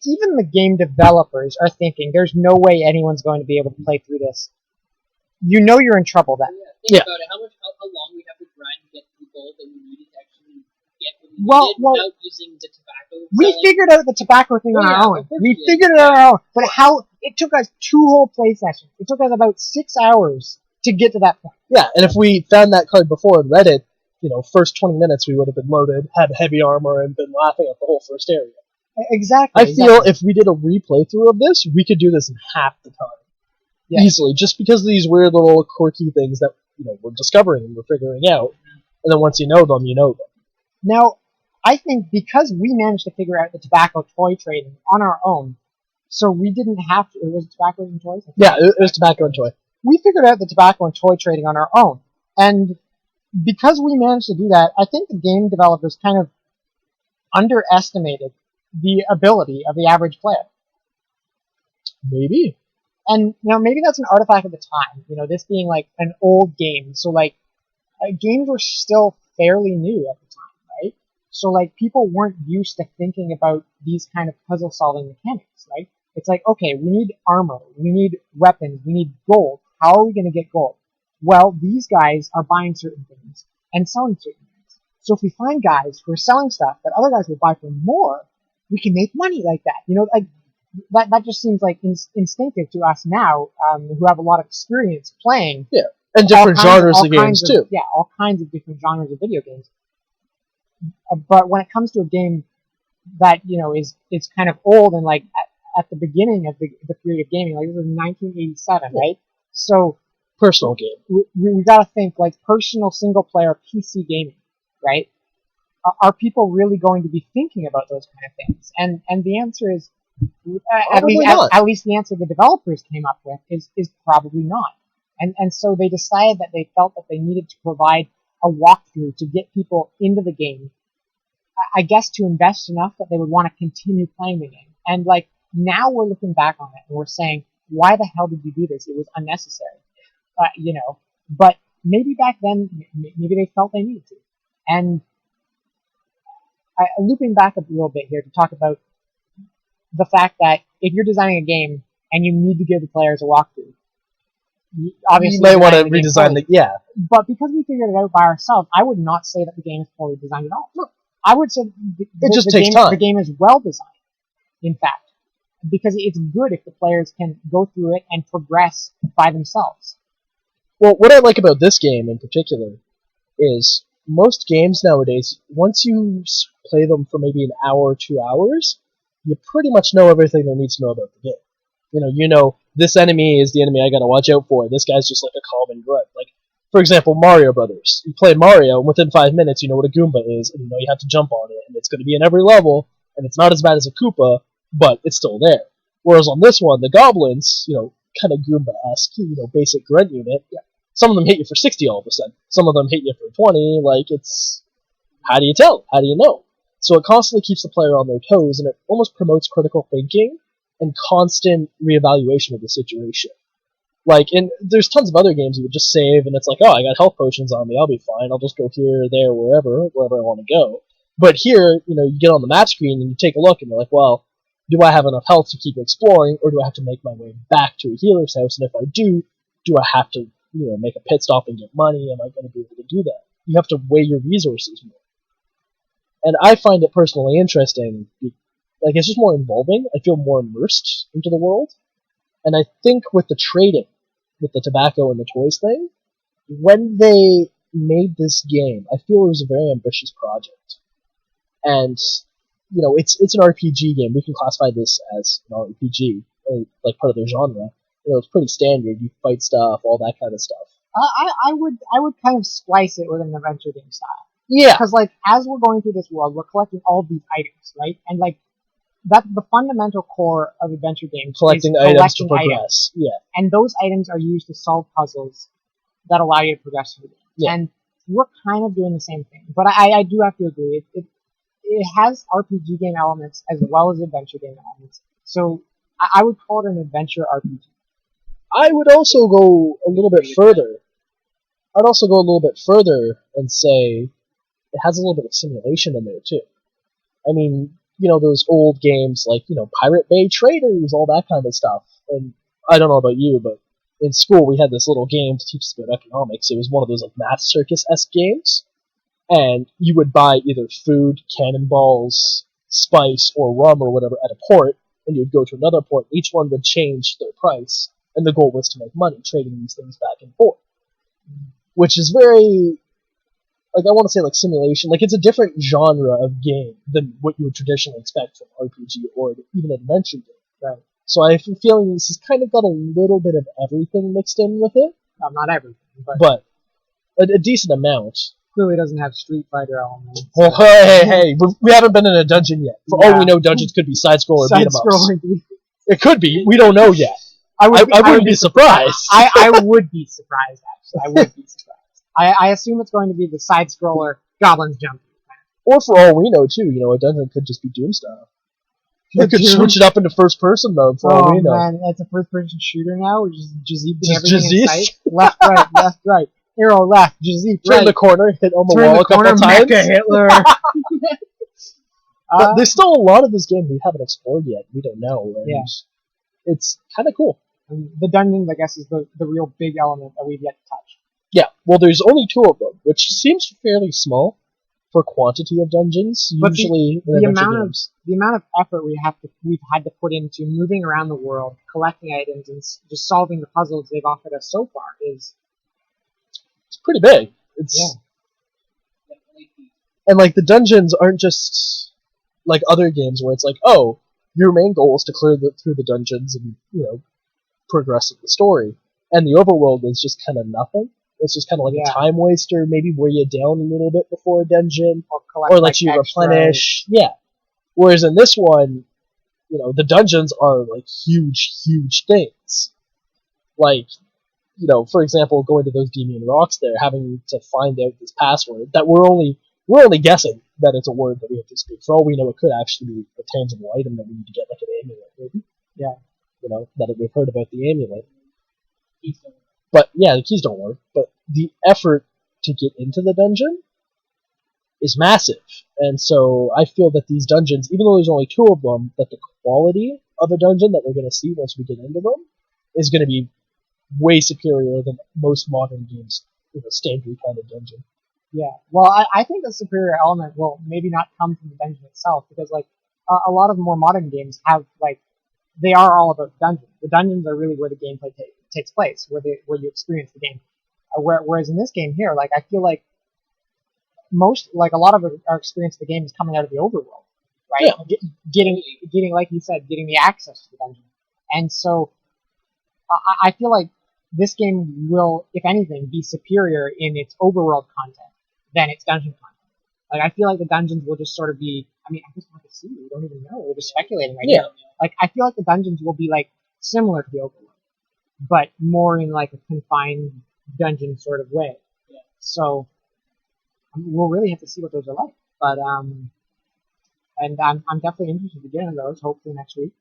even the game developers are thinking there's no way anyone's going to be able to play through this, you know you're in trouble then. Think Yeah. about it. How long we have to grind to get the gold that we needed to actually get what we Well- needed well, without using the tobacco. We selling. figured out the tobacco thing on Oh, yeah, our own. of course We we did. figured it out on our own. But how it took us 2 whole play sessions. It took us about 6 hours to get to that point. Yeah, and if we found that card before and read it, first 20 minutes we would have been loaded, had heavy armor, and been laughing at the whole first area. Exactly. I feel if we did a replay through of this, we could do this in half the time. Yeah. Easily, just because of these weird little quirky things that we're discovering and we're figuring out. And then once you know them, you know them. Now, I think because we managed to figure out the tobacco toy trading on our own, so we didn't have to. It was tobacco and toys? Yeah, it was tobacco and toy. We figured out the tobacco and toy trading on our own. And because we managed to do that, I think the game developers kind of underestimated the ability of the average player. Maybe. And maybe that's an artifact of the time. This being like an old game, so like games were still fairly new at the time, right? So like people weren't used to thinking about these kind of puzzle solving mechanics, right? It's like, okay, we need armor, we need weapons, we need gold. How are we going to get gold? Well, these guys are buying certain things and selling certain things. So if we find guys who are selling stuff that other guys will buy for more, we can make money like that. Like that just seems like instinctive to us now, who have a lot of experience playing. Yeah, and different genres of games too. Yeah, all kinds of different genres of video games. But when it comes to a game that is kind of old and like at the beginning of the period of gaming, like this was 1987, right? So personal game. We got to think like personal single player PC gaming, right? Are people really going to be thinking about those kind of things? And the answer is at least the answer the developers came up with is probably not. And so they decided that they felt that they needed to provide a walkthrough to get people into the game, I guess to invest enough that they would want to continue playing the game. And like now we're looking back on it and we're saying, why the hell did you do this? It was unnecessary, But maybe back then, maybe they felt they needed to. And looping back a little bit here to talk about the fact that if you're designing a game and you need to give the players a walkthrough, obviously you may want to redesign the But because we figured it out by ourselves, I would not say that the game is poorly designed at all. No. I would say it just takes time. The game is well designed, in fact, because it's good if the players can go through it and progress by themselves. Well, what I like about this game in particular is most games nowadays, once you play them for maybe an hour or 2 hours, you pretty much know everything there needs to know about the game. You know this enemy is the enemy I gotta watch out for. This guy's just like a common grunt. Like, for example, Mario Brothers. You play Mario, and within 5 minutes you know what a Goomba is, and you know you have to jump on it, and it's going to be in every level, and it's not as bad as a Koopa, but it's still there. Whereas on this one, the goblins, kind of Goomba-esque, basic grunt unit, some of them hit you for 60 all of a sudden. Some of them hit you for 20, like, it's... How do you tell? How do you know? So it constantly keeps the player on their toes, and it almost promotes critical thinking and constant reevaluation of the situation. Like, and there's tons of other games you would just save, and it's like, oh, I got health potions on me, I'll be fine, I'll just go here, there, wherever I want to go. But here, you get on the map screen and you take a look, and you're like, well, do I have enough health to keep exploring, or do I have to make my way back to a healer's house? And if I do I have to, make a pit stop and get money? Am I going to be able to do that? You have to weigh your resources more. And I find it personally interesting. Like, it's just more involving. I feel more immersed into the world. And I think with the trading, with the tobacco and the toys thing, when they made this game, I feel it was a very ambitious project. And, it's an RPG game. We can classify this as an RPG, like part of their genre. It's pretty standard. You fight stuff, all that kind of stuff. I would kind of splice it with an adventure game style. Yeah. Because, like, as we're going through this world, we're collecting all of these items, right? And, like, that's the fundamental core of adventure games. Collecting items to progress. Yeah. And those items are used to solve puzzles that allow you to progress through the game. Yeah. And we're kind of doing the same thing. But I do have to agree. It has RPG game elements as well as adventure game elements. So I would call it an adventure RPG. I would also go a little bit further. I'd also go a little bit further and say it has a little bit of simulation in there too. I mean, those old games like, Pirate Bay Traders, all that kind of stuff. And I don't know about you, but in school we had this little game to teach us about economics. It was one of those like Math Circus-esque games. And you would buy either food, cannonballs, spice, or rum or whatever at a port, and you would go to another port. Each one would change their price, and the goal was to make money, trading these things back and forth. Which is very like I want to say like simulation. Like it's a different genre of game than what you would traditionally expect from RPG or even adventure game. Right. So I have a feeling this has kind of got a little bit of everything mixed in with it, Not everything, but a decent amount. clearly doesn't have Street Fighter elements. Well, hey, we haven't been in a dungeon yet. For all we know, dungeons could be side-scroller beat 'em ups. Side-scrolling. It could be. We don't know yet. I wouldn't be surprised. I would be surprised, actually. I would be surprised. I assume it's going to be the side-scroller goblins jumping. Or for all we know, too, a dungeon could just be Doom style. They could Doom. switch it up into first-person mode for all we know. Oh man, it's a first-person shooter now. We're just Jazeep Just everything in Jazeep? sight. Left, right, left, right. Arrow left, Jazeep Turn right. the corner, hit on the Turn wall the a couple corner, times. Mecha Hitler. But there's still a lot of this game we haven't explored yet. We don't know. And Yeah. It's kind of cool. And the dungeons, I guess, is the real big element that we've yet to touch. Yeah, well, there's only 2 of them, which seems fairly small for quantity of dungeons. But usually, in the adventure amount games. the amount of effort we've had to put into moving around the world, collecting items, and just solving the puzzles they've offered us so far is It's pretty big. It's yeah. And like the dungeons aren't just like other games where it's like, oh, your main goal is to clear through the dungeons and progress in the story, and the overworld is just kind of nothing. It's just kind of like a time waster, maybe wear you down a little bit before a dungeon, or let you replenish. Yeah. Whereas in this one, the dungeons are like huge things. Like, for example, going to those Demon Rocks there, having to find out this password that we're only guessing that it's a word that we have to speak. For all we know, it could actually be a tangible item that we need to get, like an amulet, maybe. Yeah. That we've heard about the amulet. But yeah, the keys don't work. But the effort to get into the dungeon is massive, and so I feel that these dungeons, even though there's only 2 of them, that the quality of a dungeon that we're going to see once we get into them is going to be way superior than most modern games, standard kind of dungeon. Yeah, well, I think the superior element will maybe not come from the dungeon itself, because like a lot of more modern games have they are all about dungeons. The dungeons are really where the gameplay takes place, where you experience the game. Whereas in this game here, like I feel like a lot of our experience of the game is coming out of the overworld, right? Yeah. Getting like you said, getting the access to the dungeon, and so I feel like this game will, if anything, be superior in its overworld content than its dungeon content. Like I feel like the dungeons will just sort of be. I mean, I guess we'll have to see. We don't even know. We're just speculating right here. Like I feel like the dungeons will be like similar to the overworld, but more in like a confined dungeon sort of way. Yeah. So we'll really have to see what those are like. But and I'm definitely interested to get into those. Hopefully next week.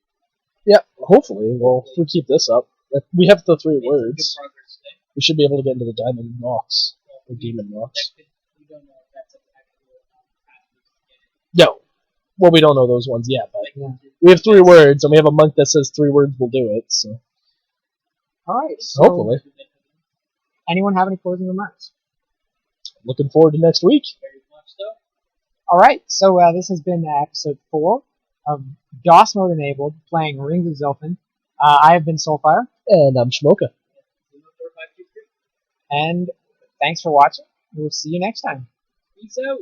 Yeah, hopefully. Well, if we keep this up, we have the 3 words. We should be able to get into the Diamond Rocks or Demon Rocks. We don't know if that's an actual No. Well, we don't know those ones yet, but Yeah. we have 3 words, and we have a monk that says 3 words will do it. So All right. So hopefully, anyone have any closing remarks? looking forward to next week. very much so. All right. So this has been episode 4 of DOS Mode Enabled, playing Rings of Zilfin. I have been Soulfire, And I'm Shmoka. and thanks for watching. We'll see you next time. Peace out.